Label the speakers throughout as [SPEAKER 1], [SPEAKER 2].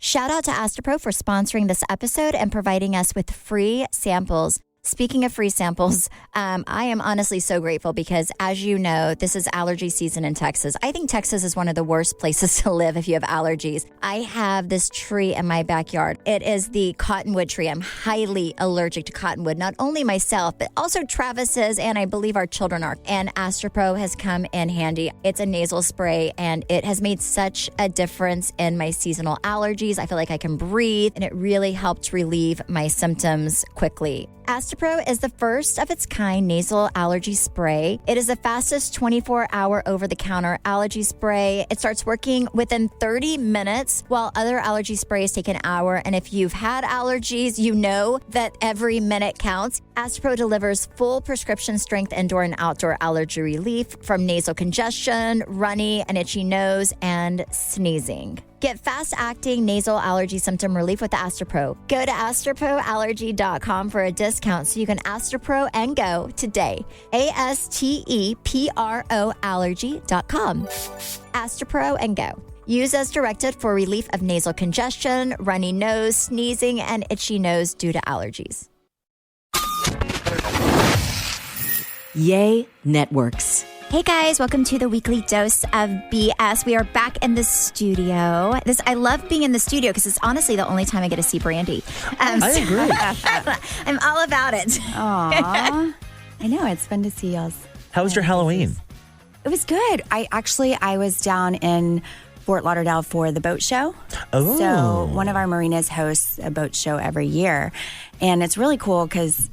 [SPEAKER 1] Shout out to Astropro for sponsoring this episode and providing us with free samples. Speaking of free samples, I am honestly so grateful because, as you know, this is allergy season in Texas. I think Texas is one of the worst places to live if you have allergies. I have this tree in my backyard. It is the cottonwood tree. I'm highly allergic to cottonwood, not only myself, but also Travis is, and I believe our children are. And Astropro has come in handy. It's a nasal spray, and it has made such a difference in my seasonal allergies. I feel like I can breathe, and it really helped relieve my symptoms quickly. Astropro is the first of its kind nasal allergy spray. It is the fastest 24-hour over-the-counter allergy spray. It starts working within 30 minutes, while other allergy sprays take an hour. And if you've had allergies, you know that every minute counts. Astropro delivers full prescription strength indoor and outdoor allergy relief from nasal congestion, runny and itchy nose, and sneezing. Get fast-acting nasal allergy symptom relief with Astropro. Go to astroproallergy.com for a discount so you can Astropro and go today. ASTEPRO allergy.com. Astropro and go. Use as directed for relief of nasal congestion, runny nose, sneezing, and itchy nose due to allergies.
[SPEAKER 2] Yay Networks.
[SPEAKER 1] Hey guys, welcome to the weekly dose of BS. We are back in the studio. I love being in the studio because it's honestly the only time I get to see Brandy.
[SPEAKER 3] I agree.
[SPEAKER 1] I'm all about it.
[SPEAKER 4] Aww. I know, it's fun to see y'all's.
[SPEAKER 3] How was your Halloween?
[SPEAKER 4] It was good. I was down in Fort Lauderdale for the boat show.
[SPEAKER 3] Oh.
[SPEAKER 4] So one of our marinas hosts a boat show every year. And it's really cool because,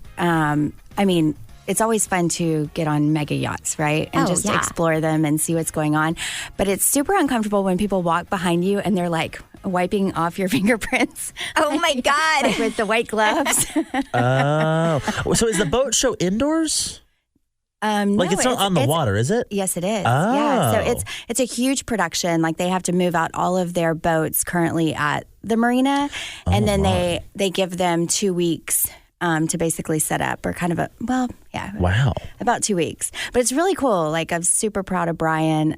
[SPEAKER 4] it's always fun to get on mega yachts, right? And just explore them and see what's going on. But it's super uncomfortable when people walk behind you and they're like wiping off your fingerprints.
[SPEAKER 1] Oh my God.
[SPEAKER 4] Like with the white gloves.
[SPEAKER 3] Oh. So is the boat show indoors?
[SPEAKER 4] No,
[SPEAKER 3] it's not on the water, is it?
[SPEAKER 4] Yes, it is.
[SPEAKER 3] Oh.
[SPEAKER 4] Yeah. So it's a huge production. Like they have to move out all of their boats currently at the marina. And then they give them 2 weeks to basically set up, or kind of
[SPEAKER 3] Wow.
[SPEAKER 4] about 2 weeks. But it's really cool. Like, I'm super proud of Brian.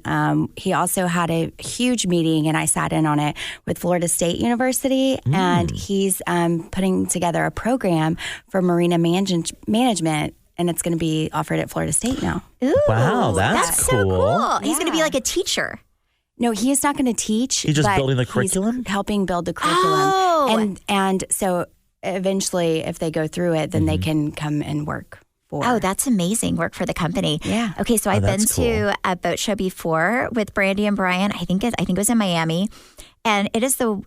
[SPEAKER 4] He also had a huge meeting, and I sat in on it with Florida State University, and he's putting together a program for marina management, and it's going to be offered at Florida State now.
[SPEAKER 1] Ooh,
[SPEAKER 3] wow, that's
[SPEAKER 1] so cool.
[SPEAKER 4] Yeah.
[SPEAKER 1] He's going to be like a teacher.
[SPEAKER 4] No, he is not going to teach.
[SPEAKER 3] He's just building the
[SPEAKER 4] he's
[SPEAKER 3] curriculum?
[SPEAKER 4] helping build the curriculum.
[SPEAKER 1] Oh.
[SPEAKER 4] And so eventually, if they go through it, then they can come and work for.
[SPEAKER 1] Oh, that's amazing. Work for the company.
[SPEAKER 4] Yeah.
[SPEAKER 1] Okay, so I've been
[SPEAKER 3] that's
[SPEAKER 1] to a boat show before with Brandy and Brian. I think it was in Miami. And it is the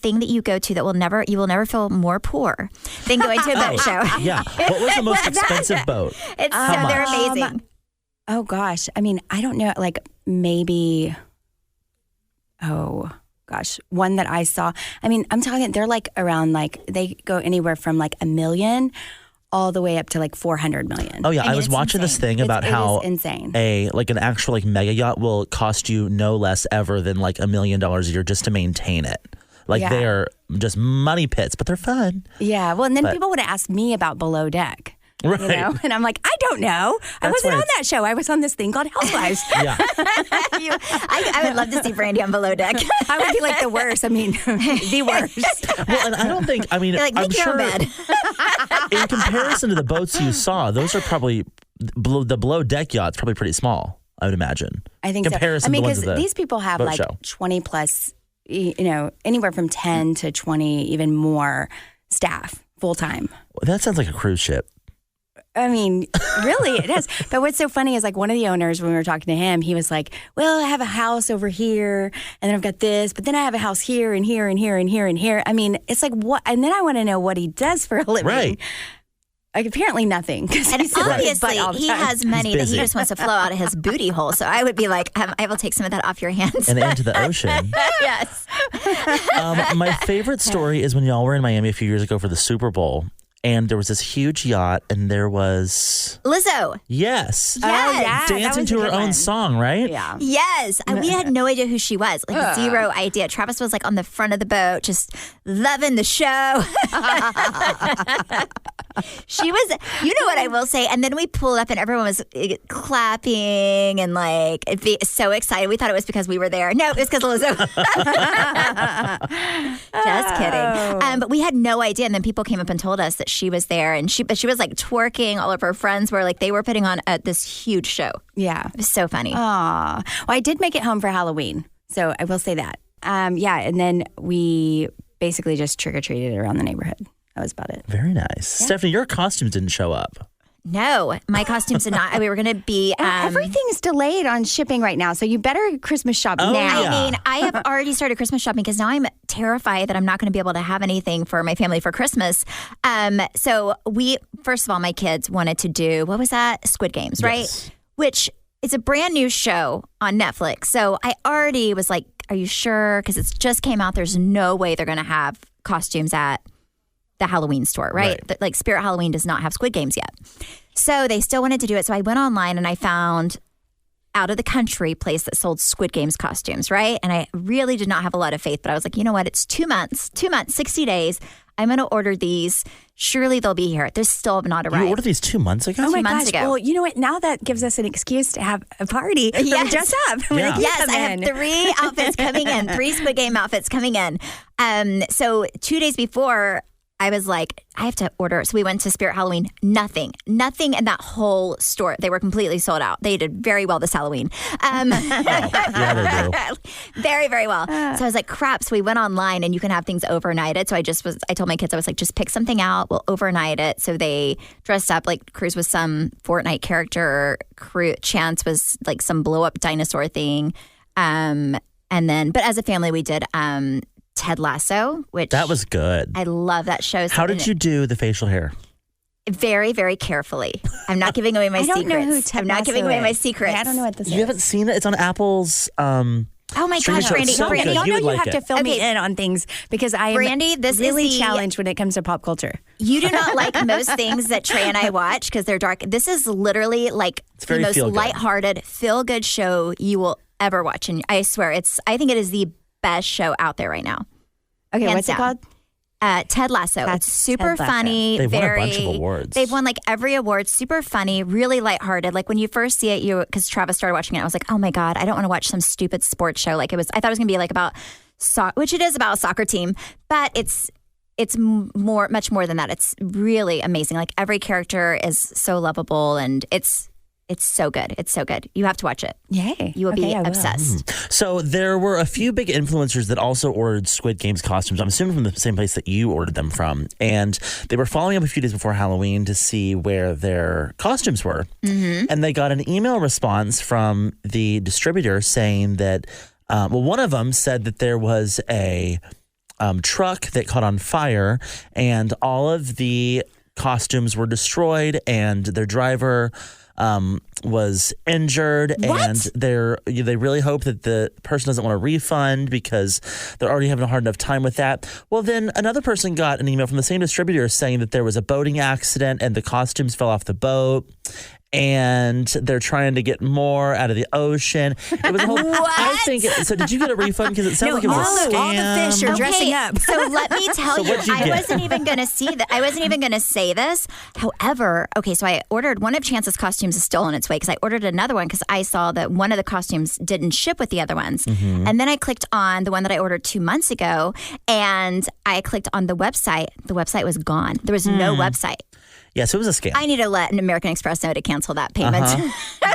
[SPEAKER 1] thing that you go to that you will never feel more poor than going to a boat show.
[SPEAKER 3] Yeah. What was the most expensive boat?
[SPEAKER 1] They're amazing.
[SPEAKER 4] Oh gosh. I mean, I don't know, like maybe one that I saw. I mean, I'm talking, they're like around, like, they go anywhere from like $1 million all the way up to like 400 million.
[SPEAKER 3] Oh yeah,
[SPEAKER 4] I mean,
[SPEAKER 3] I was watching this thing about how
[SPEAKER 4] it is insane.
[SPEAKER 3] an actual like mega yacht will cost you no less ever than like $1 million a year just to maintain it. Like they are just money pits, but they're fun.
[SPEAKER 4] Yeah. Well, and then people would ask me about below deck.
[SPEAKER 3] Right.
[SPEAKER 4] You know? And I'm like, I don't know. I wasn't on that show. I was on this thing called Housewives.
[SPEAKER 3] Yeah.
[SPEAKER 1] I would love to see Brandy on Below Deck.
[SPEAKER 4] I would be like the worst. I mean, the worst.
[SPEAKER 3] Well, and I don't think, I mean,
[SPEAKER 1] You're like,
[SPEAKER 3] I'm
[SPEAKER 1] make your
[SPEAKER 3] sure
[SPEAKER 1] own bed.
[SPEAKER 3] in comparison to the boats you saw, those are probably, the below deck yacht's probably pretty small, I would imagine.
[SPEAKER 4] I think
[SPEAKER 3] comparison
[SPEAKER 4] so. I mean,
[SPEAKER 3] to the ones
[SPEAKER 4] because
[SPEAKER 3] at the
[SPEAKER 4] these people have
[SPEAKER 3] boat
[SPEAKER 4] like
[SPEAKER 3] show.
[SPEAKER 4] 20 plus, anywhere from 10 to 20, even more staff full time.
[SPEAKER 3] That sounds like a cruise ship.
[SPEAKER 4] I mean, really, it is. But what's so funny is, like, one of the owners, when we were talking to him, he was like, well, I have a house over here, and then I've got this, but then I have a house here and here and here and here and here. I mean, it's like, what? And then I want to know what he does for a living.
[SPEAKER 3] Right.
[SPEAKER 4] Like, apparently nothing.
[SPEAKER 1] And obviously, he has money that he
[SPEAKER 3] busy.
[SPEAKER 1] just wants to flow out of his booty hole. So I would be like, I will take some of that off your hands.
[SPEAKER 3] And into the ocean.
[SPEAKER 1] Yes.
[SPEAKER 3] My favorite story is when y'all were in Miami a few years ago for the Super Bowl. And there was this huge yacht, and there was
[SPEAKER 1] Lizzo.
[SPEAKER 3] Yes.
[SPEAKER 4] Oh, yeah.
[SPEAKER 3] Dancing to her own song, right?
[SPEAKER 4] Yeah.
[SPEAKER 1] Yes. We had no idea who she was. Like, zero idea. Travis was, like, on the front of the boat, just loving the show. She was, you know what I will say? And then we pulled up and everyone was clapping and like so excited. We thought it was because we were there. No, it was because Lizzo. Just kidding. But we had no idea. And then people came up and told us that she was there. And she was like twerking. All of her friends were like, they were putting on this huge show.
[SPEAKER 4] Yeah.
[SPEAKER 1] It was so funny.
[SPEAKER 4] Aw. Well, I did make it home for Halloween. So I will say that. Yeah. And then we basically just trick-or-treated around the neighborhood. That was about it.
[SPEAKER 3] Very nice. Yeah. Stephanie, your costumes didn't show up.
[SPEAKER 1] No, my costumes did not. We were going to be...
[SPEAKER 4] everything's delayed on shipping right now, so you better Christmas shop now.
[SPEAKER 3] Yeah.
[SPEAKER 1] I mean, I have already started Christmas shopping because now I'm terrified that I'm not going to be able to have anything for my family for Christmas. So first of all, my kids wanted to do, what was that? Squid Games, right?
[SPEAKER 3] Yes.
[SPEAKER 1] Which is a brand new show on Netflix. So I already was like, are you sure? Because it just came out. There's no way they're going to have costumes at the Halloween store, right? Like Spirit Halloween does not have Squid Games yet. So they still wanted to do it. So I went online and I found out of the country place that sold Squid Games costumes, right? And I really did not have a lot of faith, but I was like, you know what? It's 2 months, 60 days. I'm going to order these. Surely they'll be here. They're still not arrived.
[SPEAKER 3] You ordered these 2 months ago?
[SPEAKER 4] Oh my
[SPEAKER 1] 2 months
[SPEAKER 4] gosh.
[SPEAKER 1] ago.
[SPEAKER 4] Well, you know what? Now that gives us an excuse to have a party.
[SPEAKER 1] Yes.
[SPEAKER 4] Dress up.
[SPEAKER 3] Yeah.
[SPEAKER 1] Yes, I have 3 outfits coming in, 3 Squid Game outfits coming in. So 2 days before, I was like, I have to order. So we went to Spirit Halloween. Nothing in that whole store. They were completely sold out. They did very well this Halloween.
[SPEAKER 3] Yeah, they do.
[SPEAKER 1] Very, very well. So I was like, crap. So we went online and you can have things overnighted. So I told my kids, I was like, just pick something out. We'll overnight it. So they dressed up like Cruz was some Fortnite character. Chance was like some blow up dinosaur thing. But as a family, we did Ted Lasso, which
[SPEAKER 3] That was good.
[SPEAKER 1] I love that show.
[SPEAKER 3] How did you do the facial hair?
[SPEAKER 1] Very, very carefully. I'm not giving away my secrets.
[SPEAKER 4] I don't know who Ted
[SPEAKER 1] I'm not
[SPEAKER 4] Lasso
[SPEAKER 1] giving away my
[SPEAKER 4] is.
[SPEAKER 1] secrets.
[SPEAKER 4] I don't know what this is.
[SPEAKER 3] You haven't seen it? It's on Apple's.
[SPEAKER 1] Oh my
[SPEAKER 3] Streaming
[SPEAKER 1] gosh,
[SPEAKER 3] show.
[SPEAKER 1] Brandy.
[SPEAKER 3] It's so
[SPEAKER 1] Brandy,
[SPEAKER 3] good.
[SPEAKER 4] Y'all
[SPEAKER 3] You
[SPEAKER 4] know
[SPEAKER 3] would
[SPEAKER 4] you
[SPEAKER 3] like
[SPEAKER 4] have
[SPEAKER 3] it.
[SPEAKER 4] to fill me
[SPEAKER 1] Okay.
[SPEAKER 4] in on things because I am
[SPEAKER 1] Brandy, this
[SPEAKER 4] really
[SPEAKER 1] is the
[SPEAKER 4] challenged when it comes to pop culture.
[SPEAKER 1] You do not like most things that Trey and I watch because they're dark. This is literally like the
[SPEAKER 3] very
[SPEAKER 1] most
[SPEAKER 3] feel-good.
[SPEAKER 1] lighthearted, feel-good show you will ever watch. And I swear, I think it is the best show out there right now.
[SPEAKER 4] Okay,
[SPEAKER 1] Hands
[SPEAKER 4] what's
[SPEAKER 1] down.
[SPEAKER 4] it called?
[SPEAKER 1] Ted Lasso.
[SPEAKER 4] That's
[SPEAKER 1] It's super
[SPEAKER 4] Ted Lasso.
[SPEAKER 1] funny.
[SPEAKER 3] They've won a bunch of awards.
[SPEAKER 1] They've won like every award. Super funny, really lighthearted. Like when you first see it, because Travis started watching it, I was like, oh my God, I don't want to watch some stupid sports show. Like I thought it was going to be like about which it is about a soccer team, but it's much more than that. It's really amazing. Like every character is so lovable and it's so good. It's so good. You have to watch it.
[SPEAKER 4] Yay.
[SPEAKER 1] You will be
[SPEAKER 4] I will.
[SPEAKER 1] obsessed.
[SPEAKER 3] So there were a few big influencers that also ordered Squid Games costumes. I'm assuming from the same place that you ordered them from. And they were following up a few days before Halloween to see where their costumes were. Mm-hmm. And they got an email response from the distributor saying that, one of them said that there was a truck that caught on fire and all of the costumes were destroyed and their driver was injured.
[SPEAKER 1] What?
[SPEAKER 3] And they really hope that the person doesn't want a refund because they're already having a hard enough time with that. Well, then another person got an email from the same distributor saying that there was a boating accident and the costumes fell off the boat. And they're trying to get more out of the ocean. It was a whole. I think. So did you get a refund? Because it sounds like it was a scam.
[SPEAKER 4] All the fish are dressing up.
[SPEAKER 1] So let me tell you,
[SPEAKER 3] what'd you
[SPEAKER 1] I
[SPEAKER 3] get?
[SPEAKER 1] wasn't even going to see that. I wasn't even going to say this. However, so I ordered one of Chance's costumes is still on its way because I ordered another one because I saw that one of the costumes didn't ship with the other ones. Mm-hmm. And then I clicked on the one that I ordered 2 months ago, and I clicked on the website. The website was gone. There was no website.
[SPEAKER 3] Yeah, so it was a scam.
[SPEAKER 1] I need to let an American Express know to cancel that payment.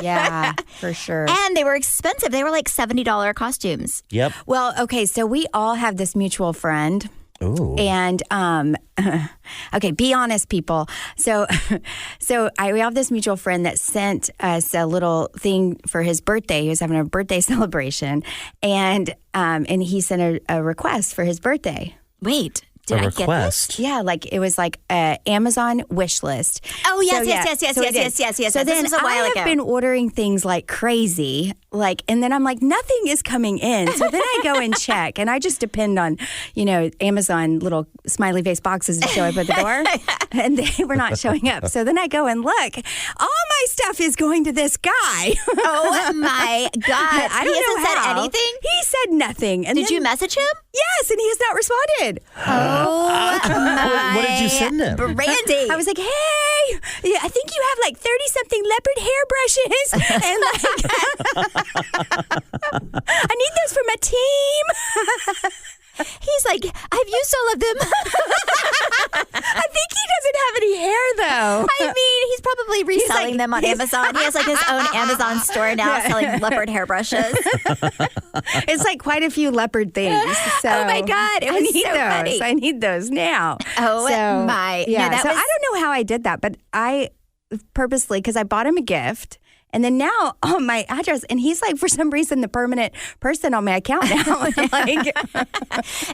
[SPEAKER 4] Yeah, for sure.
[SPEAKER 1] And they were expensive. They were like $70 costumes.
[SPEAKER 3] Yep.
[SPEAKER 4] Well, okay, so we all have this mutual friend.
[SPEAKER 3] Ooh.
[SPEAKER 4] And okay, be honest, people. So we have this mutual friend that sent us a little thing for his birthday. He was having a birthday celebration, and he sent a request for his birthday.
[SPEAKER 1] Wait. Did I get this?
[SPEAKER 4] Yeah, like it was like an Amazon wish list.
[SPEAKER 1] Oh, yes,
[SPEAKER 4] So,
[SPEAKER 1] yes.
[SPEAKER 4] So
[SPEAKER 1] this
[SPEAKER 4] then
[SPEAKER 1] was a while
[SPEAKER 4] I
[SPEAKER 1] ago.
[SPEAKER 4] have been ordering things like crazy, and then I'm like, nothing is coming in. So then I go and check, and I just depend on, Amazon little smiley face boxes to show up at the door, and they were not showing up. So then I go and look. All my stuff is going to this guy.
[SPEAKER 1] Oh my God!
[SPEAKER 4] I don't
[SPEAKER 1] He
[SPEAKER 4] know
[SPEAKER 1] hasn't
[SPEAKER 4] how.
[SPEAKER 1] said anything.
[SPEAKER 4] He said nothing. And
[SPEAKER 1] Did
[SPEAKER 4] then-
[SPEAKER 1] you message him?
[SPEAKER 4] Yes, and he has not responded.
[SPEAKER 1] Oh my
[SPEAKER 3] What did you send him?
[SPEAKER 1] Brandy.
[SPEAKER 4] I was like, hey, yeah, I think you have like 30-something leopard hair brushes. And like, I need those for my team.
[SPEAKER 1] He's like, I've used all of them.
[SPEAKER 4] I think he doesn't have any hair, though.
[SPEAKER 1] I mean, he's probably reselling them on Amazon. He has like his own Amazon store now selling leopard hairbrushes.
[SPEAKER 4] It's like quite a few leopard things. So
[SPEAKER 1] Oh my God, it was
[SPEAKER 4] I need
[SPEAKER 1] so
[SPEAKER 4] those.
[SPEAKER 1] funny.
[SPEAKER 4] I need those now.
[SPEAKER 1] Oh
[SPEAKER 4] So,
[SPEAKER 1] my.
[SPEAKER 4] Yeah.
[SPEAKER 1] No, that
[SPEAKER 4] So
[SPEAKER 1] was-
[SPEAKER 4] I don't know how I did that, but I purposely, because I bought him a gift. And then now on my address, and he's like, for some reason, the permanent person on my account now. Like,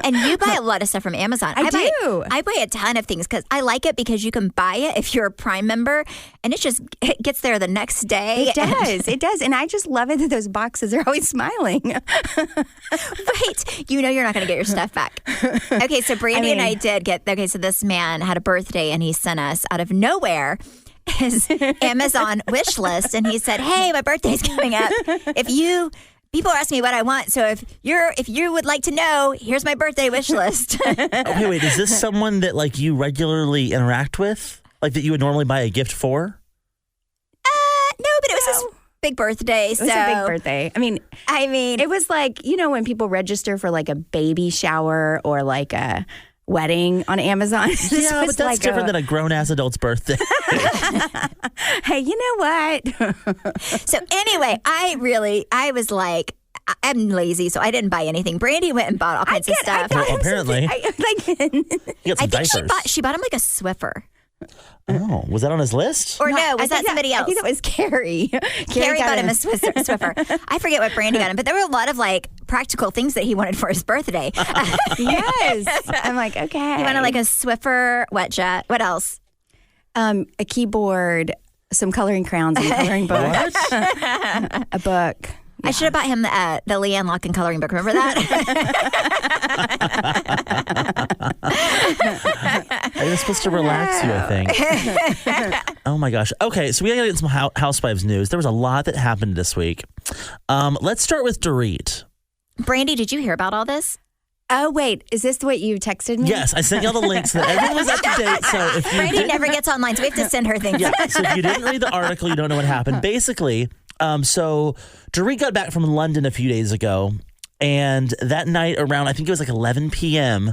[SPEAKER 1] And you buy a lot of stuff from Amazon.
[SPEAKER 4] I do.
[SPEAKER 1] I buy a ton of things because I like it because you can buy it if you're a Prime member, and it gets there the next day.
[SPEAKER 4] it does. And I just love it that those boxes are always smiling.
[SPEAKER 1] Right. You know you're not going to get your stuff back. Okay, so Brandy and I did get, so this man had a birthday and he sent us out of nowhere his Amazon wish list, and he said, hey, my birthday's coming up. People ask me what I want, so if you would like to know, here's my birthday wish list.
[SPEAKER 3] Okay, wait, is this someone that like you regularly interact with? Like that you would normally buy a gift for?
[SPEAKER 1] No, but it was his big birthday.
[SPEAKER 4] It was a big birthday. I mean, it was like, when people register for like a baby shower or like a wedding on Amazon.
[SPEAKER 3] Yeah, but that's different than a grown-ass adult's birthday.
[SPEAKER 4] Hey, you know what?
[SPEAKER 1] So anyway, I was like, I'm lazy, so I didn't buy anything. Brandy went and bought all kinds of stuff.
[SPEAKER 3] Well, apparently.
[SPEAKER 4] You
[SPEAKER 3] You got some
[SPEAKER 1] I think
[SPEAKER 3] diapers.
[SPEAKER 1] she bought him like a Swiffer.
[SPEAKER 3] Oh, was that on his list?
[SPEAKER 1] Or no, was that somebody else?
[SPEAKER 4] I think that was Carrie.
[SPEAKER 1] Carrie got him a Swiffer. I forget what Brandy got him, but there were a lot of like practical things that he wanted for his birthday.
[SPEAKER 4] Yes. I'm like, okay.
[SPEAKER 1] He wanted like a Swiffer wet jet. What else?
[SPEAKER 4] A keyboard, some coloring crayons and a coloring book.
[SPEAKER 3] What?
[SPEAKER 4] A book.
[SPEAKER 1] I should have bought him the Leanne Locken coloring book. Remember that?
[SPEAKER 3] It was supposed to relax you, I think. Oh my gosh. Okay, so we gotta get some Housewives news. There was a lot that happened this week. Let's start with Dorit.
[SPEAKER 1] Brandy, did you hear about all this?
[SPEAKER 4] Oh, wait. Is this what you texted me?
[SPEAKER 3] Yes, I sent you all the links so that everyone was up to date. So if you
[SPEAKER 1] Brandy never gets online, so we have to send her things.
[SPEAKER 3] Yeah, so if you didn't read the article, you don't know what happened. Basically, so Dorit got back from London a few days ago, and that night around, I think it was like 11 p.m.,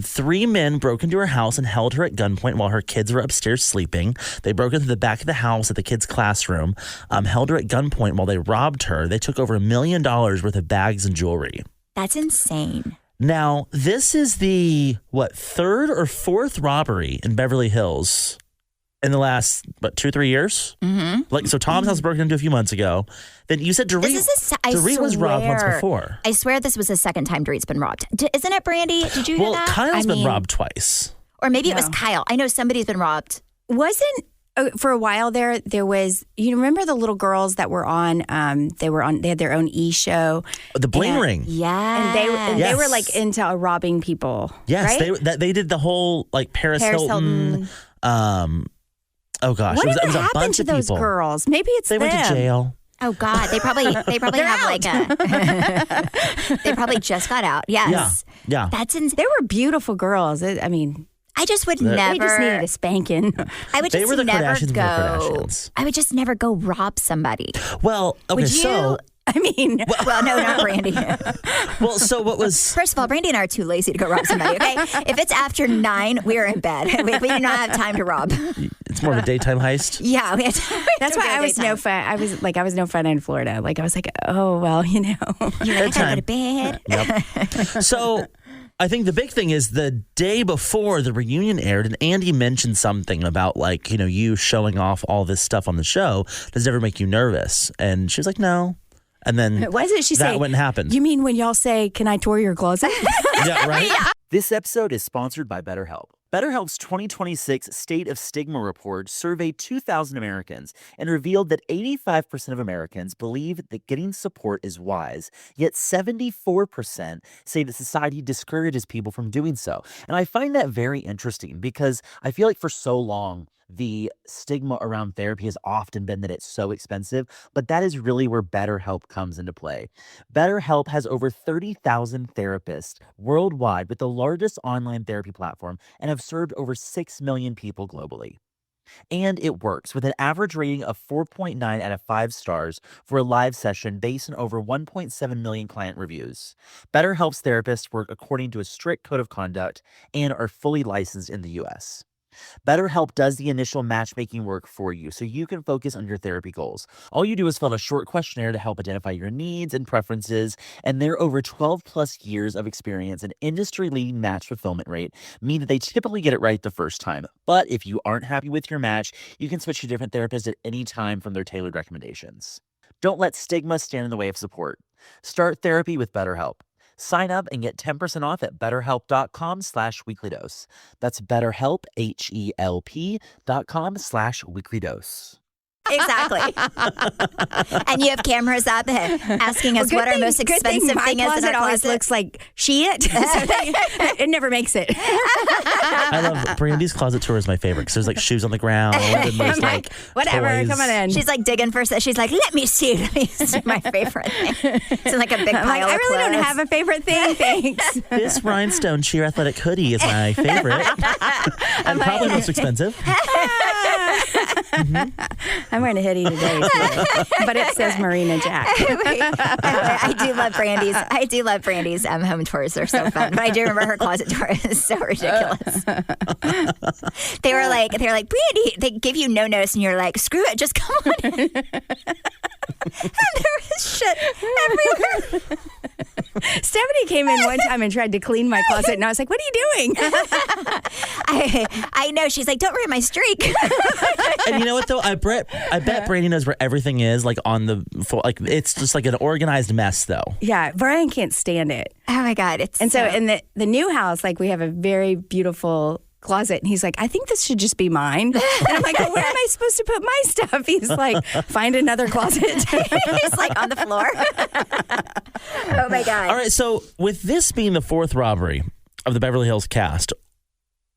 [SPEAKER 3] 3 men broke into her house and held her at gunpoint while her kids were upstairs sleeping. They broke into the back of the house at the kids' classroom, held her at gunpoint while they robbed her. They took over $1 million worth of bags and jewelry.
[SPEAKER 1] That's insane.
[SPEAKER 3] Now, this is the, third or fourth robbery in Beverly Hills in the last, 2 or 3 years? Mm-hmm. So Tom's house was broken into a few months ago. Then you said Dorit, Dorit was robbed once before.
[SPEAKER 1] I swear this was the second time Dorit's been robbed. Isn't it, Brandy? Did you hear that?
[SPEAKER 3] Kyle's been robbed twice.
[SPEAKER 1] Or maybe it was Kyle. I know somebody's been robbed.
[SPEAKER 4] Wasn't for a while there was, you remember the little girls that were on, they had their own show.
[SPEAKER 3] The Bling Ring.
[SPEAKER 1] Yeah.
[SPEAKER 4] And they were like into robbing people.
[SPEAKER 3] Yes,
[SPEAKER 4] right?
[SPEAKER 3] they did the whole like Paris Hilton. Oh gosh,
[SPEAKER 4] Whatever
[SPEAKER 3] it was a
[SPEAKER 4] happened
[SPEAKER 3] bunch
[SPEAKER 4] to
[SPEAKER 3] of
[SPEAKER 4] those
[SPEAKER 3] people.
[SPEAKER 4] girls? Maybe it's
[SPEAKER 3] They
[SPEAKER 4] them.
[SPEAKER 3] went to jail.
[SPEAKER 1] Oh God, they probably have like they probably just got out. Yes.
[SPEAKER 3] Yeah.
[SPEAKER 1] That's
[SPEAKER 4] They were beautiful girls.
[SPEAKER 1] I just would
[SPEAKER 4] they
[SPEAKER 1] never.
[SPEAKER 4] just needed a spanking.
[SPEAKER 1] I would
[SPEAKER 3] They
[SPEAKER 1] just
[SPEAKER 3] were the
[SPEAKER 1] never
[SPEAKER 3] Kardashians
[SPEAKER 1] go.
[SPEAKER 3] before Kardashians.
[SPEAKER 1] I would just never go rob somebody.
[SPEAKER 3] Well, okay,
[SPEAKER 1] Would you?
[SPEAKER 3] so
[SPEAKER 1] Well, no, not Brandy.
[SPEAKER 3] so what was
[SPEAKER 1] First of all, Brandy and I are too lazy to go rob somebody. Okay, if it's after 9, we are in bed. We do not have time to rob.
[SPEAKER 3] it's more of a daytime heist?
[SPEAKER 1] Yeah,
[SPEAKER 4] That's why I was no fun. I was no fun in Florida. Like I was like, oh well,
[SPEAKER 1] You're like, I gotta go to bed.
[SPEAKER 3] Yep. So I think the big thing is the day before the reunion aired, and Andy mentioned something about you showing off all this stuff on the show. Does it ever make you nervous? And she was like, no. And then
[SPEAKER 4] what is it she
[SPEAKER 3] that
[SPEAKER 4] say?
[SPEAKER 3] wouldn't happen.
[SPEAKER 4] You mean when y'all say, "Can I tour your closet?"
[SPEAKER 3] Yeah, right?
[SPEAKER 5] This episode is sponsored by BetterHelp. BetterHelp's 2026 State of Stigma report surveyed 2,000 Americans and revealed that 85% of Americans believe that getting support is wise, yet 74% say that society discourages people from doing so. And I find that very interesting because I feel like for so long, the stigma around therapy has often been that it's so expensive, but that is really where BetterHelp comes into play. BetterHelp has over 30,000 therapists worldwide with the largest online therapy platform and have served over 6 million people globally. And it works with an average rating of 4.9 out of 5 stars for a live session based on over 1.7 million client reviews. BetterHelp's therapists work according to a strict code of conduct and are fully licensed in the US. BetterHelp does the initial matchmaking work for you so you can focus on your therapy goals. All you do is fill out a short questionnaire to help identify your needs and preferences, and their over 12 plus years of experience and industry-leading match fulfillment rate mean that they typically get it right the first time. But if you aren't happy with your match, you can switch to different therapists at any time from their tailored recommendations. Don't let stigma stand in the way of support. Start therapy with BetterHelp. Sign up and get 10% off at betterhelp.com/weeklydose. That's BetterHelp, HELP.com/weeklydose.
[SPEAKER 1] Exactly. And you have cameras up asking us what our most expensive thing is in our closet.
[SPEAKER 4] Always looks like shit. It never makes it.
[SPEAKER 3] I love Brandy's closet tour is my favorite because there's like shoes on the ground and there's like
[SPEAKER 4] whatever,
[SPEAKER 3] toys.
[SPEAKER 4] come on in.
[SPEAKER 1] She's like digging for. She's like, let me see my favorite thing. It's like a big pile of
[SPEAKER 4] I really
[SPEAKER 1] clothes.
[SPEAKER 4] don't have a favorite thing. Thanks.
[SPEAKER 3] This rhinestone sheer athletic hoodie is my favorite and probably most expensive.
[SPEAKER 4] I'm wearing a hoodie today, too, but it says Marina Jack.
[SPEAKER 1] I do love Brandy's home tours. They're so fun. But I do remember her closet tour is so ridiculous. They were like, Brandy, they give you no notice and you're like, screw it, just come on in. And there was shit everywhere.
[SPEAKER 4] Stephanie came in one time and tried to clean my closet, and I was like, what are you doing?
[SPEAKER 1] I know. She's like, don't ruin my streak.
[SPEAKER 3] And you know what, though? I bet Brandy knows where everything is, like on the like it's just like an organized mess, though.
[SPEAKER 4] Yeah, Brian can't stand it.
[SPEAKER 1] Oh, my God.
[SPEAKER 4] And so in the new house, like we have a very beautiful closet, and he's like, I think this should just be mine. And I'm like, well, where am I supposed to put my stuff? He's like, find another closet.
[SPEAKER 1] He's like on the floor. Oh my God.
[SPEAKER 3] All right, so with this being the fourth robbery of the Beverly Hills cast,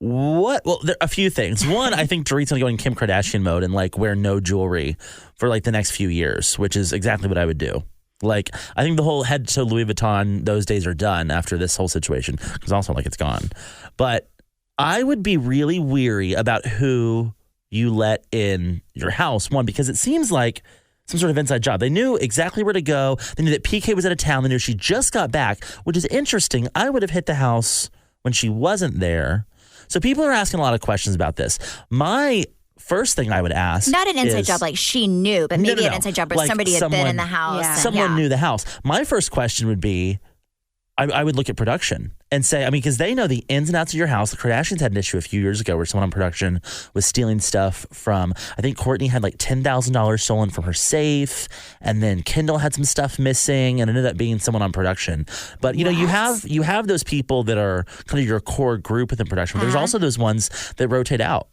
[SPEAKER 3] there are a few things. One, I think Dorit's gonna go in Kim Kardashian mode and like wear no jewelry for like the next few years, which is exactly what I would do. Like, I think the whole head to Louis Vuitton, those days are done after this whole situation, because also like it's gone. But I would be really weary about who you let in your house. One, because it seems like some sort of inside job. They knew exactly where to go. They knew that PK was out of town. They knew she just got back, which is interesting. I would have hit the house when she wasn't there. So people are asking a lot of questions about this. My first thing I would ask,
[SPEAKER 1] not an inside job like she knew, but maybe an inside job where
[SPEAKER 3] like
[SPEAKER 1] somebody had been in the house.
[SPEAKER 4] Yeah.
[SPEAKER 3] Someone knew the house. My first question would be, I would look at production and say, because they know the ins and outs of your house. The Kardashians had an issue a few years ago where someone on production was stealing stuff from, I think Kourtney had like $10,000 stolen from her safe. And then Kendall had some stuff missing and it ended up being someone on production. But, you know, you have those people that are kind of your core group within production. There's also those ones that rotate out.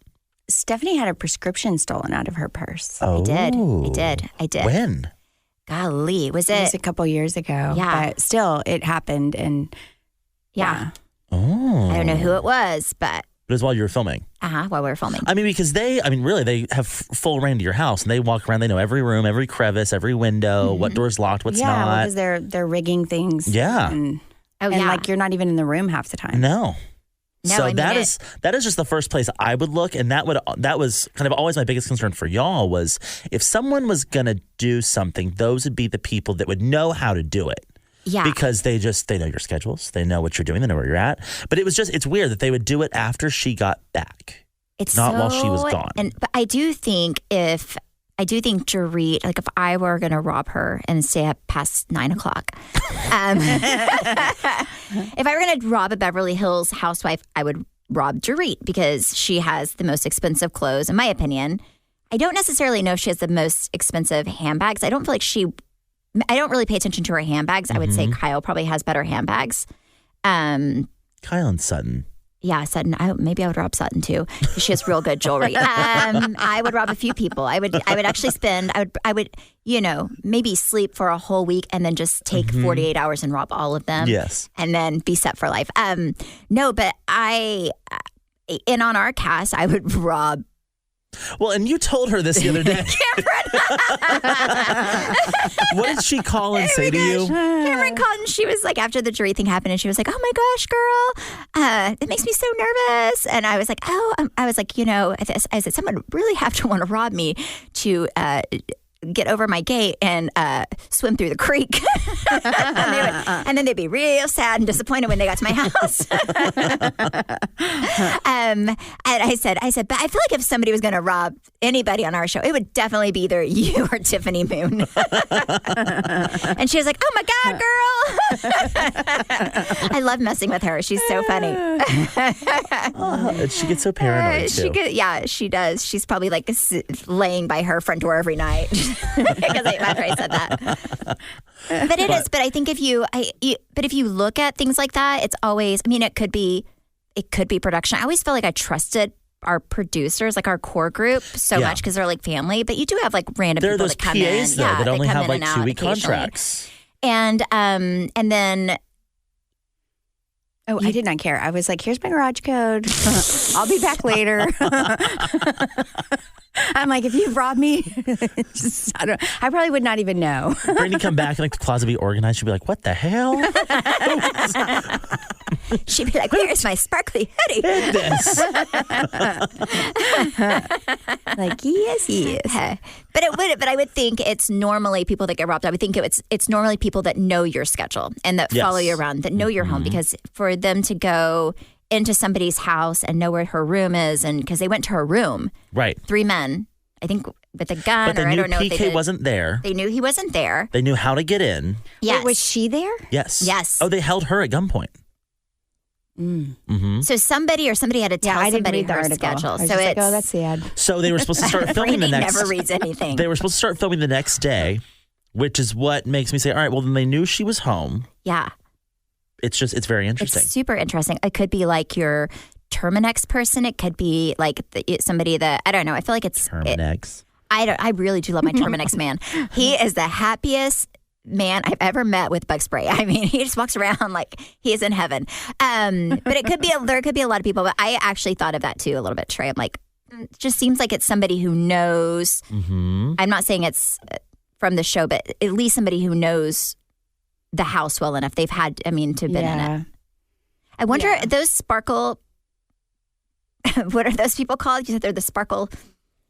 [SPEAKER 4] Stephanie had a prescription stolen out of her purse.
[SPEAKER 3] Oh.
[SPEAKER 1] I did.
[SPEAKER 3] When?
[SPEAKER 1] Golly, was it?
[SPEAKER 4] It was a couple years ago.
[SPEAKER 1] Yeah.
[SPEAKER 4] But still, it happened. And
[SPEAKER 1] yeah.
[SPEAKER 3] Oh.
[SPEAKER 1] I don't know who it was, but.
[SPEAKER 3] It was while you were filming.
[SPEAKER 1] While we were filming.
[SPEAKER 3] Because they have full reign to your house and they walk around. They know every room, every crevice, every window, what door's locked, what's not.
[SPEAKER 4] Yeah, because they're rigging things.
[SPEAKER 3] Yeah.
[SPEAKER 4] And like you're not even in the room half the time.
[SPEAKER 3] No.
[SPEAKER 1] No,
[SPEAKER 3] So that is just the first place I would look, and that was kind of always my biggest concern for y'all was if someone was gonna do something, those would be the people that would know how to do it.
[SPEAKER 1] Yeah.
[SPEAKER 3] Because they know your schedules, they know what you're doing, they know where you're at. But it's weird that they would do it after she got back.
[SPEAKER 1] It's
[SPEAKER 3] not while she was gone.
[SPEAKER 1] But I do think Dorit, like if I were going to rob her and stay up past 9:00, if I were going to rob a Beverly Hills housewife, I would rob Dorit because she has the most expensive clothes, in my opinion. I don't necessarily know if she has the most expensive handbags. I don't I don't really pay attention to her handbags. I would say Kyle probably has better handbags.
[SPEAKER 3] Kyle and Sutton.
[SPEAKER 1] Yeah, Sutton. Maybe I would rob Sutton too, because she has real good jewelry. I would rob a few people. I would actually spend. I would maybe sleep for a whole week and then just take 48 hours and rob all of them.
[SPEAKER 3] Yes,
[SPEAKER 1] and then be set for life. No, but on our cast, I would rob
[SPEAKER 3] Well, and you told her this the other day. What did she call and say to you?
[SPEAKER 1] Cameron called and she was like, after the jury thing happened, and she was like, oh my gosh, girl, it makes me so nervous. And I was like, I was like, I said, someone would really have to want to rob me to get over my gate and swim through the creek. And then they'd be real sad and disappointed when they got to my house. And I said, but I feel like if somebody was going to rob anybody on our show, it would definitely be either you or Tiffany Moon. And she was like, oh my God, girl. I love messing with her. She's so funny.
[SPEAKER 3] She gets so paranoid too.
[SPEAKER 1] She does. She's probably like laying by her front door every night. Because after I said that. But it is. But I think if you look at things like that, it's always, it could be production. I always felt like I trusted our producers, like our core group, so much because they're like family. But you do have like random people that come
[SPEAKER 3] PAs,
[SPEAKER 1] in.
[SPEAKER 3] Though, that only have like
[SPEAKER 1] 2-week
[SPEAKER 3] contracts.
[SPEAKER 1] And then.
[SPEAKER 4] Oh, I did not care. I was like, here's my garage code. I'll be back later. I'm like, if you rob me, I probably would not even know.
[SPEAKER 3] Brittany come back and like the closet be organized. She'd be like, what the hell?
[SPEAKER 1] She'd be like, where's my sparkly hoodie?
[SPEAKER 3] This.
[SPEAKER 1] Like, yes. But I would think it's normally people that get robbed. I would think it's normally people that know your schedule and that follow you around, that know your home, because for them to go into somebody's house and know where her room is, and because they went to her room,
[SPEAKER 3] right?
[SPEAKER 1] 3 men, I think, with a gun,
[SPEAKER 3] but they
[SPEAKER 1] or
[SPEAKER 3] knew
[SPEAKER 1] I don't know.
[SPEAKER 3] PK
[SPEAKER 1] if they did.
[SPEAKER 3] wasn't there.
[SPEAKER 1] They knew he wasn't there.
[SPEAKER 3] They knew how to get in.
[SPEAKER 1] Yes.
[SPEAKER 4] Wait, was she there?
[SPEAKER 3] Yes.
[SPEAKER 1] Yes.
[SPEAKER 3] Oh, they held her at gunpoint. Mm-hmm.
[SPEAKER 1] So somebody had to tell somebody her schedule. So
[SPEAKER 4] it's like, oh, that's sad.
[SPEAKER 3] So they were supposed to start filming the next.
[SPEAKER 1] Never reads anything.
[SPEAKER 3] They were supposed to start filming the next day, which is what makes me say, all right, well, then they knew she was home.
[SPEAKER 1] Yeah.
[SPEAKER 3] It's very interesting.
[SPEAKER 1] It's super interesting. It could be like your Terminex person. It could be like somebody that, I don't know. I feel like it's
[SPEAKER 3] Terminex.
[SPEAKER 1] I really do love my Terminex man. He is the happiest man I've ever met with bug spray. I mean, he just walks around like he is in heaven. But it could be there could be a lot of people. But I actually thought of that too a little bit, Trey. I'm like, it just seems like it's somebody who knows. Mm-hmm. I'm not saying it's from the show, but at least somebody who knows the house well enough. They've had, to have been in it. I wonder, those sparkle, what are those people called? You said they're the sparkle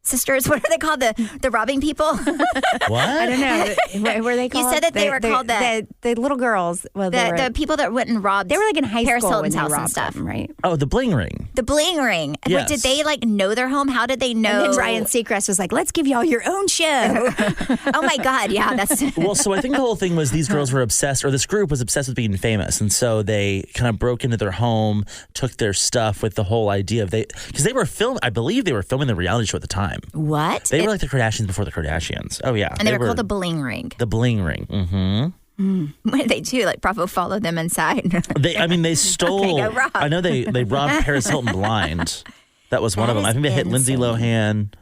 [SPEAKER 1] sisters. What are they called? The robbing people?
[SPEAKER 3] What?
[SPEAKER 4] I don't know. What were they called?
[SPEAKER 1] You said that they were called
[SPEAKER 4] the little girls. Well,
[SPEAKER 1] the people that went and robbed.
[SPEAKER 4] They were like in high
[SPEAKER 1] Paris
[SPEAKER 4] school
[SPEAKER 1] Hilton's
[SPEAKER 4] when they
[SPEAKER 1] house and
[SPEAKER 4] robbed
[SPEAKER 1] stuff,
[SPEAKER 4] them, right?
[SPEAKER 3] Oh, the bling ring.
[SPEAKER 1] The bling ring.
[SPEAKER 3] Yes.
[SPEAKER 1] Did they like know their home? How did they know?
[SPEAKER 4] And then Ryan Seacrest was like, "Let's give y'all your own show."
[SPEAKER 1] Oh my God! Yeah, that's.
[SPEAKER 3] Well, so I think the whole thing was these girls were obsessed, or this group was obsessed with being famous, and so they kind of broke into their home, took their stuff with the whole idea of because they were I believe they were filming the reality show at the time.
[SPEAKER 1] What?
[SPEAKER 3] They were like the Kardashians before the Kardashians. Oh yeah,
[SPEAKER 1] and they were called the bling ring.
[SPEAKER 3] The bling ring. Mm-hmm.
[SPEAKER 1] What did they do? Like Bravo followed them inside.
[SPEAKER 3] They stole.
[SPEAKER 1] Okay, go rob.
[SPEAKER 3] I know they robbed Paris Hilton blind. That was one of them. I think they hit Lindsay Lohan.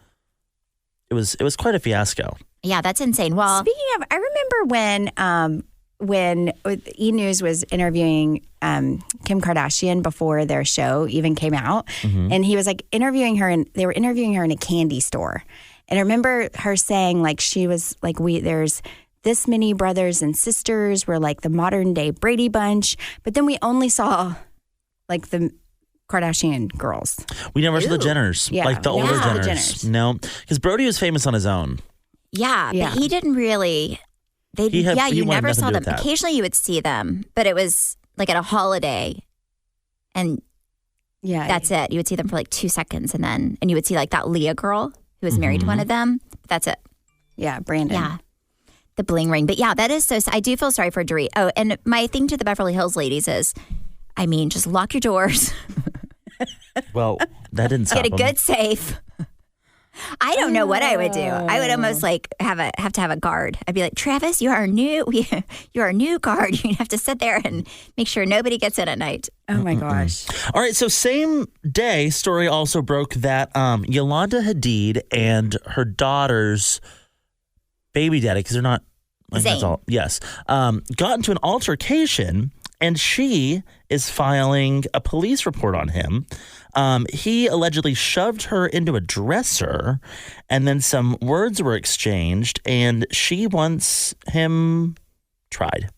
[SPEAKER 3] It was quite a fiasco.
[SPEAKER 1] Yeah, that's insane. Well,
[SPEAKER 4] speaking of, I remember when E! News was interviewing Kim Kardashian before their show even came out, and he was like interviewing her, and they were interviewing her in a candy store. And I remember her saying, like, she was like, there's this many brothers and sisters. We're like the modern day Brady Bunch. But then we only saw like the Kardashian girls.
[SPEAKER 3] We never saw the Jenners, like the older Jenners. No, because Brody was famous on his own.
[SPEAKER 1] Yeah, but he didn't really. You never saw them. Occasionally you would see them, but it was like at a holiday, and that's it. You would see them for like 2 seconds, and you would see like that Leah girl who was married to one of them. That's it.
[SPEAKER 4] Yeah, Brandon.
[SPEAKER 1] Yeah. The bling ring. But yeah, that is so, I do feel sorry for Dorit. Oh, and my thing to the Beverly Hills ladies is, just lock your doors.
[SPEAKER 3] Well, that didn't stop
[SPEAKER 1] Get a good safe. I don't know what I would do. I would almost like have to have a guard. I'd be like, Travis, you're our new guard. You have to sit there and make sure nobody gets in at night.
[SPEAKER 4] Oh my gosh.
[SPEAKER 3] All right. So same day, story also broke that Yolanda Hadid and her daughter's baby daddy, because they're not like, that's all. Yes. Got into an altercation, and she is filing a police report on him. He allegedly shoved her into a dresser, and then some words were exchanged, and she wants him tried.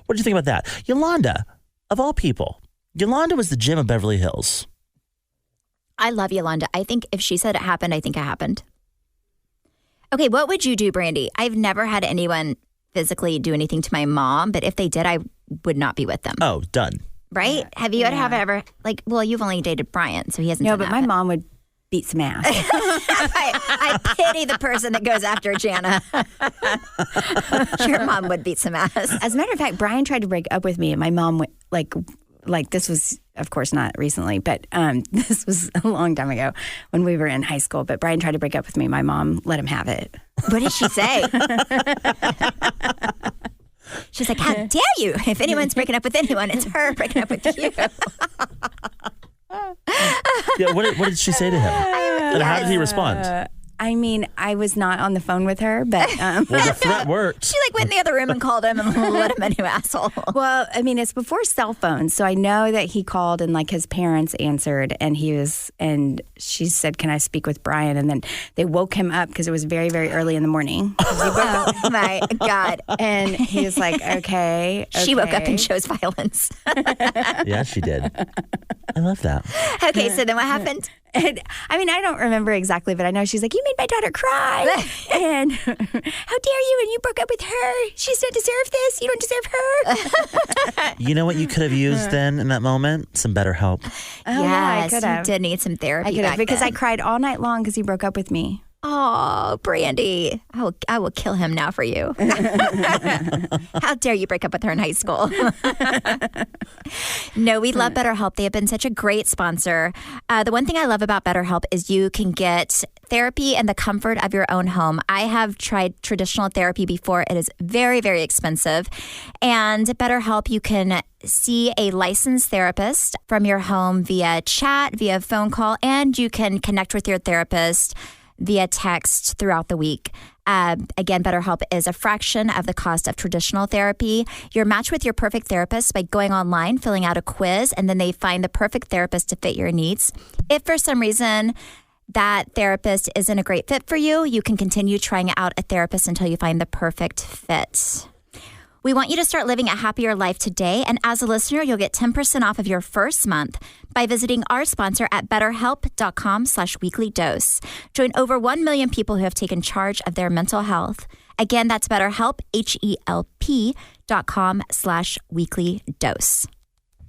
[SPEAKER 3] What do you think about that? Yolanda, of all people, Yolanda was the Jim of Beverly Hills.
[SPEAKER 1] I love Yolanda. I think if she said it happened, I think it happened. Okay, what would you do, Brandy? I've never had anyone physically do anything to my mom, but if they did, I would not be with them.
[SPEAKER 3] Oh, done.
[SPEAKER 1] Right? Have you ever, like, well, you've only dated Brian, so he hasn't done
[SPEAKER 4] but
[SPEAKER 1] that.
[SPEAKER 4] my mom would beat some ass.
[SPEAKER 1] I pity the person that goes after Jana. Your mom would beat some ass.
[SPEAKER 4] As a matter of fact, Brian tried to break up with me, and my mom went, like this was, of course, not recently, but this was a long time ago when we were in high school. But Brian tried to break up with me. My mom let him have it.
[SPEAKER 1] What did she say? She's like, how dare you? If anyone's breaking up with anyone, it's her breaking up with you.
[SPEAKER 3] Yeah, what did she say to him? And how did he respond?
[SPEAKER 4] I mean, I was not on the phone with her, but...
[SPEAKER 3] Well, the threat worked.
[SPEAKER 1] She went in the other room and called him and let him a new asshole.
[SPEAKER 4] Well, I mean, it's before cell phones, so I know that he called and his parents answered, and she said, "Can I speak with Brian?" And then they woke him up because it was very, very early in the morning.
[SPEAKER 1] Oh my God.
[SPEAKER 4] And he was like, okay.
[SPEAKER 1] She woke up and chose violence.
[SPEAKER 3] Yeah, she did. I love that.
[SPEAKER 1] Okay, so then what happened?
[SPEAKER 4] And, I mean, I don't remember exactly, but I know she's like, "You made my daughter cry." And how dare you? And you broke up with her. She doesn't deserve this. You don't deserve her.
[SPEAKER 3] You know what you could have used then in that moment? Some BetterHelp.
[SPEAKER 4] Oh,
[SPEAKER 1] Yes,
[SPEAKER 4] I could have.
[SPEAKER 1] you did need some therapy.
[SPEAKER 4] I could have, because I
[SPEAKER 1] then.
[SPEAKER 4] cried all night long because he broke up with me.
[SPEAKER 1] Oh, Brandy, I will kill him now for you. How dare you break up with her in high school? No, we love BetterHelp. They have been such a great sponsor. The one thing I love about BetterHelp is you can get therapy in the comfort of your own home. I have tried traditional therapy before. It is very, very expensive. And BetterHelp, you can see a licensed therapist from your home via chat, via phone call, and you can connect with your therapist via text throughout the week. Again, BetterHelp is a fraction of the cost of traditional therapy. You're matched with your perfect therapist by going online, filling out a quiz, and then they find the perfect therapist to fit your needs. If for some reason that therapist isn't a great fit for you, you can continue trying out a therapist until you find the perfect fit. We want you to start living a happier life today. And as a listener, you'll get 10% off of your first month by visiting our sponsor at betterhelp.com/weeklydose. Join over 1 million people who have taken charge of their mental health. Again, that's BetterHelp, HELP.com/weeklydose.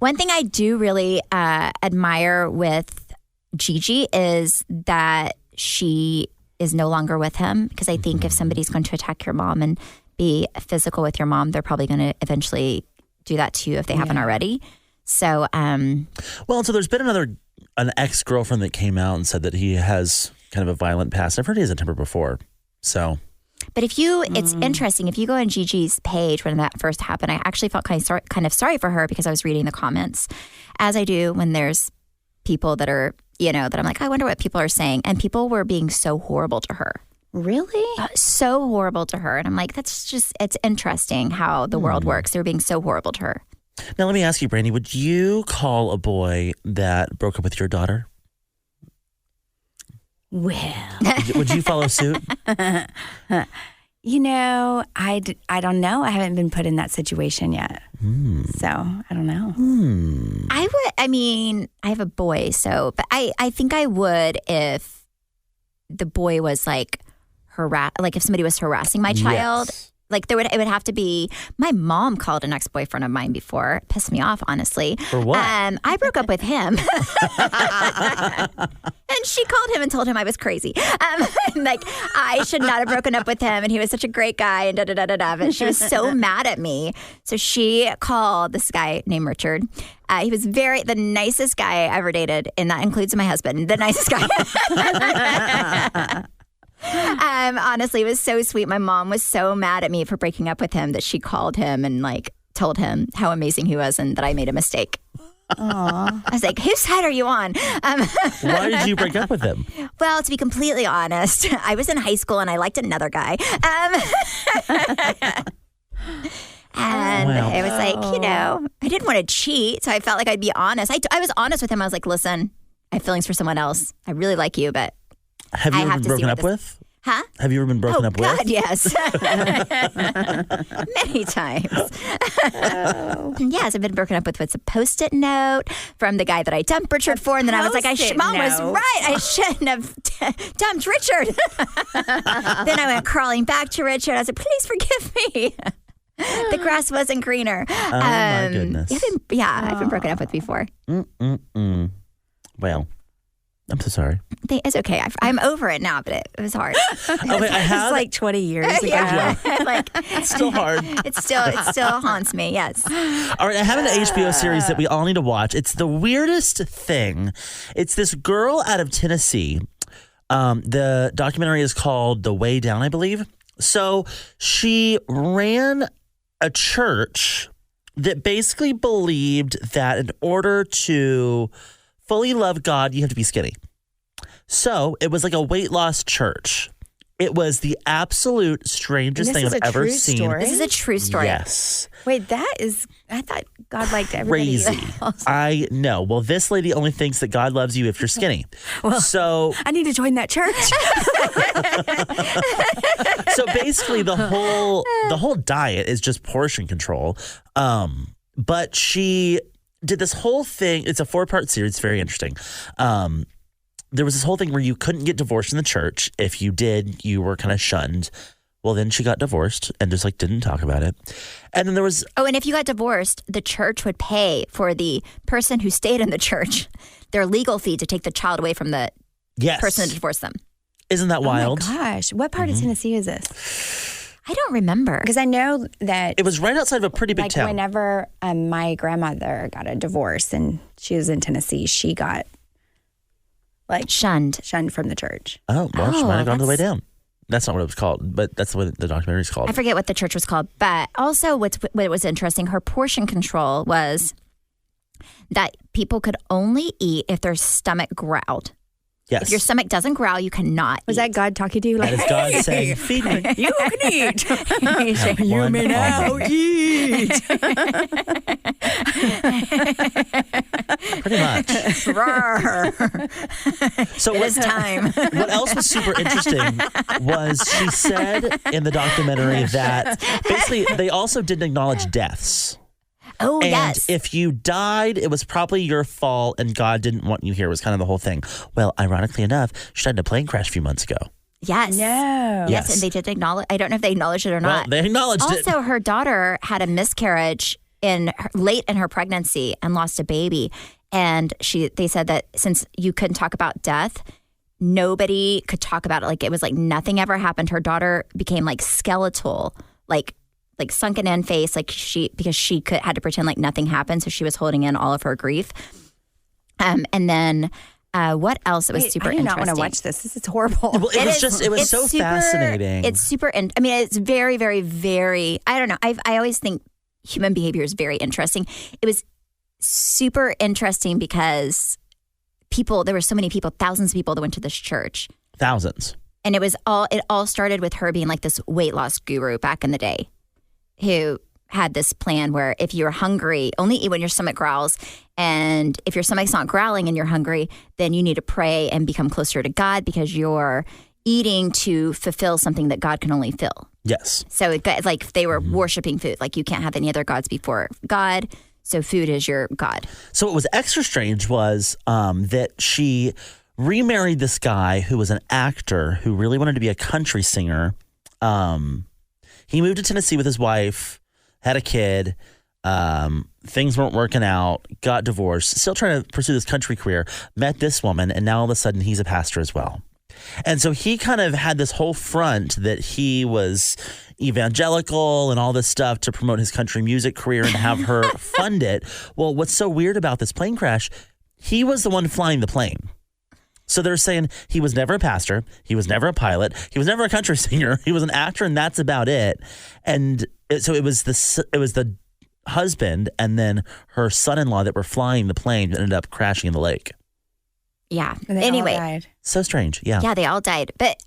[SPEAKER 1] One thing I do really admire with Gigi is that she is no longer with him, because I think if somebody's going to attack your mom and be physical with your mom, they're probably going to eventually do that to you if they haven't already. So,
[SPEAKER 3] well, so there's been an ex-girlfriend that came out and said that he has kind of a violent past. I've heard he has a temper before. So,
[SPEAKER 1] but it's interesting. If you go on Gigi's page when that first happened, I actually felt kind of sorry for her, because I was reading the comments, as I do when there's people that are, that I'm like, I wonder what people are saying. And people were being so horrible to her.
[SPEAKER 4] Really?
[SPEAKER 1] So horrible to her. And I'm like, it's interesting how the world works. They're being so horrible to her.
[SPEAKER 3] Now, let me ask you, Brandy, would you call a boy that broke up with your daughter?
[SPEAKER 4] Well.
[SPEAKER 3] Would you follow suit?
[SPEAKER 4] I don't know. I haven't been put in that situation yet. So I don't know.
[SPEAKER 1] I would, I have a boy, but I think I would if the boy was like if somebody was harassing my child.
[SPEAKER 3] Yes.
[SPEAKER 1] Like it would have to be. My mom called an ex-boyfriend of mine before. It pissed me off, honestly.
[SPEAKER 3] For what?
[SPEAKER 1] I broke up with him, and she called him and told him I was crazy. Like I should not have broken up with him, and he was such a great guy, and da da da da da. But she was so mad at me, so she called this guy named Richard. He was the nicest guy I ever dated, and that includes my husband, the nicest guy. Honestly, it was so sweet. My mom was so mad at me for breaking up with him that she called him and told him how amazing he was and that I made a mistake. Aww. I was like, whose side are you on?
[SPEAKER 3] Why did you break up with him?
[SPEAKER 1] Well, to be completely honest, I was in high school and I liked another guy. And it was like, I didn't want to cheat. So I felt like I'd be honest. I was honest with him. I was like, listen, I have feelings for someone else. I really like you, but
[SPEAKER 3] have you ever been broken up with?
[SPEAKER 1] Huh?
[SPEAKER 3] Have you ever been broken up with?
[SPEAKER 1] Oh, God, yes. Many times. Yes, I've been broken up with a Post-it note from the guy that I dumped Richard for. And then I was like, Mom was right. I shouldn't have dumped Richard. Then I went crawling back to Richard. I was like, please forgive me. The grass wasn't greener.
[SPEAKER 3] Oh, my goodness.
[SPEAKER 1] I've been broken up with before.
[SPEAKER 3] Well, I'm so sorry.
[SPEAKER 1] It's okay. I'm over it now, but it was hard.
[SPEAKER 4] It's like 20 years ago.
[SPEAKER 1] Yeah.
[SPEAKER 3] It's still hard.
[SPEAKER 1] It still haunts me, yes.
[SPEAKER 3] All right, I have an HBO series that we all need to watch. It's the weirdest thing. It's this girl out of Tennessee. The documentary is called The Way Down, I believe. So she ran a church that basically believed that in order to fully love God, you have to be skinny. So it was like a weight loss church. It was the absolute strangest thing I've ever seen.
[SPEAKER 4] Story?
[SPEAKER 1] This is a true story.
[SPEAKER 3] Yes.
[SPEAKER 4] Wait, I thought God liked everybody.
[SPEAKER 3] Crazy. I know. Well, this lady only thinks that God loves you if you're skinny.
[SPEAKER 4] Well,
[SPEAKER 3] so
[SPEAKER 4] I need to join that church.
[SPEAKER 3] So basically the whole diet is just portion control. But she did this whole thing. It's a 4-part series. It's very interesting. There was this whole thing where you couldn't get divorced in the church. If you did, you were kind of shunned. Well, then she got divorced and just didn't talk about it. And then there was...
[SPEAKER 1] Oh, and if you got divorced, the church would pay for the person who stayed in the church their legal fee to take the child away from the person that divorced them.
[SPEAKER 3] Isn't that wild?
[SPEAKER 4] Oh, my gosh. What part of Tennessee is this?
[SPEAKER 1] I don't remember.
[SPEAKER 4] Because I know that...
[SPEAKER 3] It was right outside of a pretty big town.
[SPEAKER 4] Whenever my grandmother got a divorce and she was in Tennessee, she got...
[SPEAKER 1] shunned
[SPEAKER 4] from the church.
[SPEAKER 3] Oh, well, she might have gone to The Way Down. That's not what it was called, but that's what the documentary is called.
[SPEAKER 1] I forget what the church was called, but also what was interesting, her portion control was that people could only eat if their stomach growled.
[SPEAKER 3] Yes.
[SPEAKER 1] If your stomach doesn't growl, you cannot
[SPEAKER 4] Was
[SPEAKER 1] eat.
[SPEAKER 4] that God talking to you?
[SPEAKER 3] That is God saying, feed me.
[SPEAKER 4] You can eat.
[SPEAKER 3] You may now
[SPEAKER 4] eat.
[SPEAKER 3] Pretty much. So
[SPEAKER 1] It is time.
[SPEAKER 3] What else was super interesting was she said in the documentary that basically they also didn't acknowledge deaths.
[SPEAKER 1] Oh,
[SPEAKER 3] And
[SPEAKER 1] yes.
[SPEAKER 3] if you died, it was probably your fault and God didn't want you here was kind of the whole thing. Well, ironically enough, she died in a plane crash a few months ago.
[SPEAKER 1] Yes.
[SPEAKER 4] No.
[SPEAKER 1] Yes, and they did agnowledge. I don't know if they acknowledged it or
[SPEAKER 3] Well,
[SPEAKER 1] not.
[SPEAKER 3] they acknowledged it.
[SPEAKER 1] Also, her daughter had a miscarriage late in her pregnancy and lost a baby. And they said that since you couldn't talk about death, nobody could talk about it. It was like nothing ever happened. Her daughter became skeletal, like sunken in face, because she had to pretend like nothing happened. So she was holding in all of her grief. And then what else? It was super
[SPEAKER 4] I do not
[SPEAKER 1] interesting.
[SPEAKER 4] want to watch this. This is horrible.
[SPEAKER 3] Well, it was so
[SPEAKER 1] super
[SPEAKER 3] fascinating.
[SPEAKER 1] It's super. It's very, very, very. I don't know. I always think human behavior is very interesting. It was super interesting because there were so many people, thousands of people that went to this church.
[SPEAKER 3] Thousands.
[SPEAKER 1] And it all started with her being this weight loss guru back in the day, who had this plan where if you're hungry, only eat when your stomach growls. And if your stomach's not growling and you're hungry, then you need to pray and become closer to God because you're eating to fulfill something that God can only fill.
[SPEAKER 3] Yes.
[SPEAKER 1] So it's they were worshiping food. You can't have any other gods before God. So food is your God.
[SPEAKER 3] So what was extra strange was that she remarried this guy who was an actor who really wanted to be a country singer. He moved to Tennessee with his wife, had a kid. Things weren't working out, got divorced, still trying to pursue this country career, met this woman, and now all of a sudden he's a pastor as well. And so he kind of had this whole front that he was evangelical and all this stuff to promote his country music career and have her fund it. Well, what's so weird about this plane crash, he was the one flying the plane. So they're saying he was never a pastor, he was never a pilot, he was never a country singer, he was an actor, and that's about it. And so it was the husband and then her son-in-law that were flying the plane that ended up crashing in the lake.
[SPEAKER 1] Yeah.
[SPEAKER 4] And they all died.
[SPEAKER 3] So strange. Yeah.
[SPEAKER 1] Yeah, they all died. But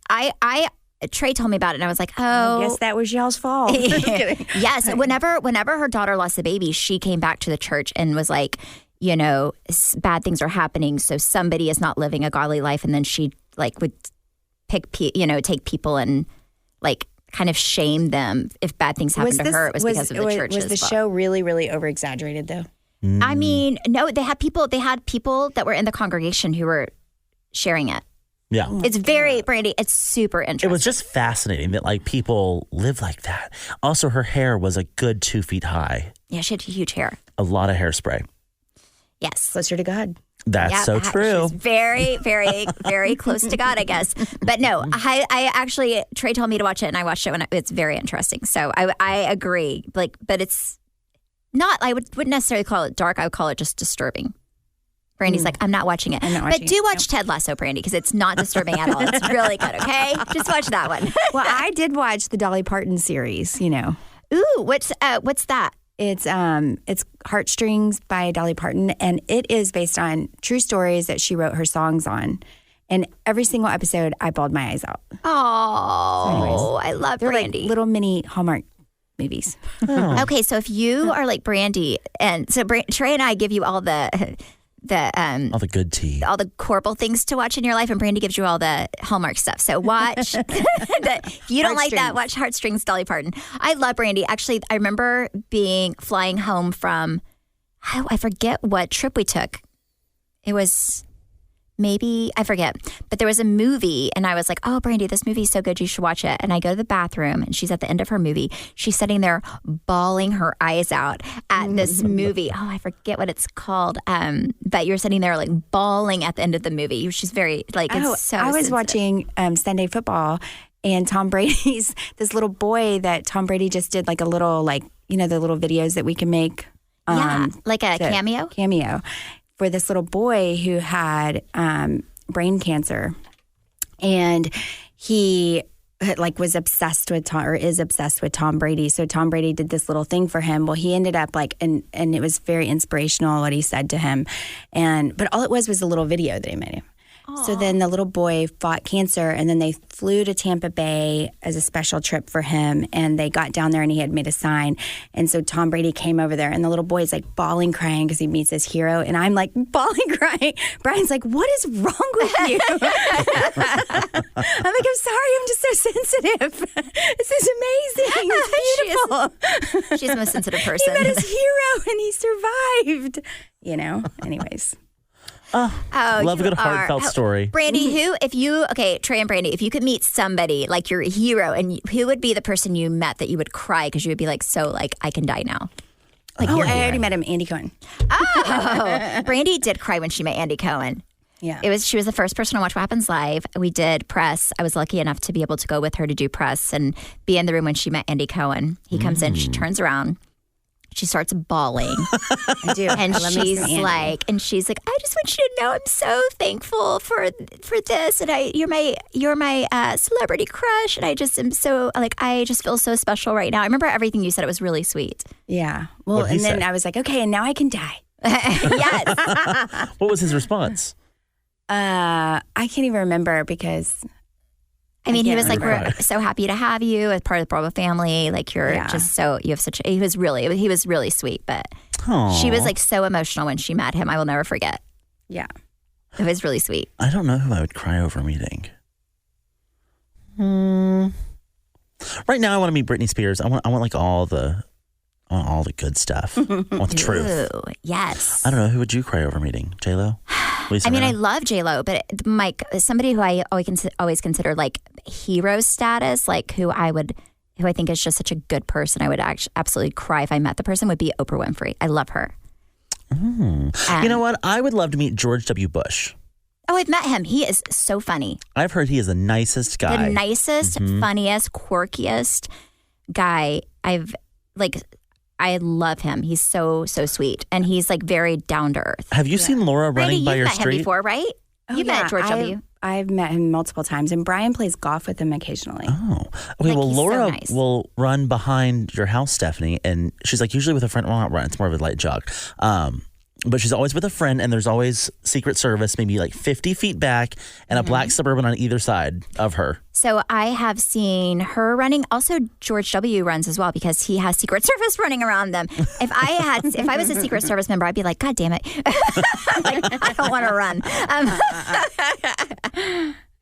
[SPEAKER 1] Trey told me about it, and I was like, oh.
[SPEAKER 4] I guess that was y'all's fault.
[SPEAKER 1] Yes. Whenever her daughter lost the baby, she came back to the church and was like, bad things are happening, so somebody is not living a godly life. And then she like would take people and like kind of shame them if bad things happened to her. It was because of the church.
[SPEAKER 4] Was the show really, really over exaggerated though?
[SPEAKER 1] I mean, no, they had people that were in the congregation who were sharing it.
[SPEAKER 3] Yeah.
[SPEAKER 1] It's very, Brandy, it's super interesting.
[SPEAKER 3] It was just fascinating that like people live like that. Also, her hair was a good 2 feet high.
[SPEAKER 1] Yeah, she had huge hair.
[SPEAKER 3] A lot of hairspray.
[SPEAKER 1] Yes.
[SPEAKER 4] Closer to God.
[SPEAKER 3] That's so true.
[SPEAKER 1] She's very, very, very close to God, I guess. But no, I actually, Trey told me to watch it, and I watched it, and it's very interesting. So I agree. Like, but it's not, I wouldn't necessarily call it dark. I would call it just disturbing. Brandy's like, I'm not watching it. But do watch Ted Lasso, Brandy, because it's not disturbing at all. It's really good, okay? Just watch that one.
[SPEAKER 4] Well, I did watch the Dolly Parton series,
[SPEAKER 1] Ooh, what's that?
[SPEAKER 4] It's Heartstrings by Dolly Parton, and it is based on true stories that she wrote her songs on. And every single episode, I bawled my eyes out.
[SPEAKER 1] Oh, I love
[SPEAKER 4] They're
[SPEAKER 1] Brandy.
[SPEAKER 4] like little mini Hallmark movies.
[SPEAKER 1] Oh. Okay, so if you are like Brandy, and so Trey and I give you all the
[SPEAKER 3] all the good tea,
[SPEAKER 1] all the horrible things to watch in your life, and Brandy gives you all the Hallmark stuff. So watch. If you don't like that, watch Heartstrings, Dolly Parton. I love Brandy. Actually, I remember flying home from, I forget what trip we took. It was maybe, I forget, but there was a movie, and I was like, oh, Brandy, this movie is so good, you should watch it. And I go to the bathroom, and she's at the end of her movie. She's sitting there bawling her eyes out at this movie. Oh, I forget what it's called. But you're sitting there like bawling at the end of the movie. She's very like, it's so
[SPEAKER 4] I was
[SPEAKER 1] sensitive.
[SPEAKER 4] watching Sunday football, and Tom Brady's, this little boy that Tom Brady just did like a little, like, the little videos that we can make.
[SPEAKER 1] Like a cameo?
[SPEAKER 4] Cameo. For this little boy who had brain cancer, and he was obsessed with is obsessed with Tom Brady. So Tom Brady did this little thing for him. Well, he ended up and it was very inspirational what he said to him, but all it was a little video that he made him. Aww. So then the little boy fought cancer, and then they flew to Tampa Bay as a special trip for him, and they got down there, and he had made a sign. And so Tom Brady came over there, and the little boy is like bawling, crying because he meets his hero, and I'm like bawling, crying. Brian's like, what is wrong with you? I'm like, I'm sorry, I'm just so sensitive. This is amazing. It's beautiful.
[SPEAKER 1] She's the most sensitive person.
[SPEAKER 4] He met his hero, and he survived. Anyways.
[SPEAKER 3] Love a good heartfelt story.
[SPEAKER 1] Brandy, Trey and Brandy, if you could meet somebody like your hero, and who would be the person you met that you would cry because you would be like, so like, I can die now? Like,
[SPEAKER 4] I already met him, Andy Cohen.
[SPEAKER 1] Oh, Brandy did cry when she met Andy Cohen.
[SPEAKER 4] Yeah.
[SPEAKER 1] She was the first person to watch What Happens Live. We did press. I was lucky enough to be able to go with her to do press and be in the room when she met Andy Cohen. He comes in, she turns around. She starts bawling.
[SPEAKER 4] I do.
[SPEAKER 1] And she's like, I just want you to know I'm so thankful for this. And you're my celebrity crush. And I just am so I just feel so special right now. I remember everything you said. It was really sweet.
[SPEAKER 4] Yeah. Well, and then I was like, okay, and now I can die.
[SPEAKER 1] Yes.
[SPEAKER 3] What was his response?
[SPEAKER 4] I can't even remember because
[SPEAKER 1] he was like, we're so happy to have you as part of the Bravo family. Like, you're just so, you have he was really sweet, but she was like so emotional when she met him. I will never forget.
[SPEAKER 4] Yeah.
[SPEAKER 1] It was really sweet.
[SPEAKER 3] I don't know who I would cry over meeting. Right now I want to meet Britney Spears. I want like all the good stuff. I want the truth.
[SPEAKER 1] Ooh, yes.
[SPEAKER 3] I don't know. Who would you cry over meeting? J-Lo?
[SPEAKER 1] I love J-Lo, but Mike, somebody who I always consider like hero status, like who I think is just such a good person, I would absolutely cry if I met the person, would be Oprah Winfrey. I love her.
[SPEAKER 3] You know what? I would love to meet George W. Bush.
[SPEAKER 1] Oh, I've met him. He is so funny.
[SPEAKER 3] I've heard he is the nicest guy.
[SPEAKER 1] The nicest, funniest, quirkiest guy. I love him. He's so sweet, and he's like very down to earth.
[SPEAKER 3] Have you seen Laura running by your street?
[SPEAKER 1] You've met him before, right? You've met George W.
[SPEAKER 4] I've met him multiple times, and Brian plays golf with him occasionally.
[SPEAKER 3] Oh, okay. Well, Laura will run behind your house, Stephanie, and she's like usually with a friend. Well, not run; it's more of a light jog. but she's always with a friend, and there's always Secret Service, maybe like 50 feet back, and a black Suburban on either side of her.
[SPEAKER 1] So I have seen her running. Also, George W. runs as well because he has Secret Service running around them. If I was a Secret Service member, I'd be like, God damn it. Like, I don't want to run.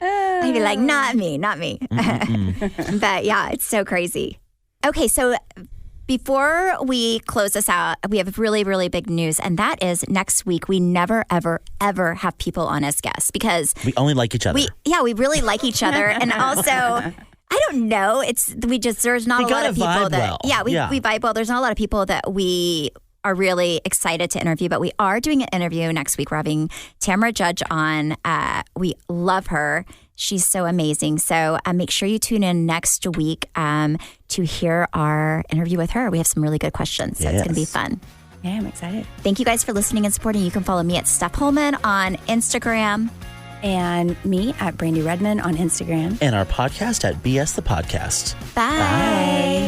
[SPEAKER 1] I'd be like, not me. But yeah, it's so crazy. Okay, so before we close this out, we have really, really big news, and that is next week we never, ever, ever have people on as guests because
[SPEAKER 3] we only like each other.
[SPEAKER 1] We really like each other, and also I don't know. There's not a lot of people that we vibe well. There's not a lot of people that we are really excited to interview, but we are doing an interview next week. We're having Tamara Judge on. We love her. She's so amazing. So make sure you tune in next week to hear our interview with her. We have some really good questions. So it's going to be fun.
[SPEAKER 4] Yeah, I'm excited.
[SPEAKER 1] Thank you guys for listening and supporting. You can follow me at Steph Holman on Instagram.
[SPEAKER 4] And me at Brandy Redmond on Instagram.
[SPEAKER 3] And our podcast at BS the Podcast.
[SPEAKER 1] Bye.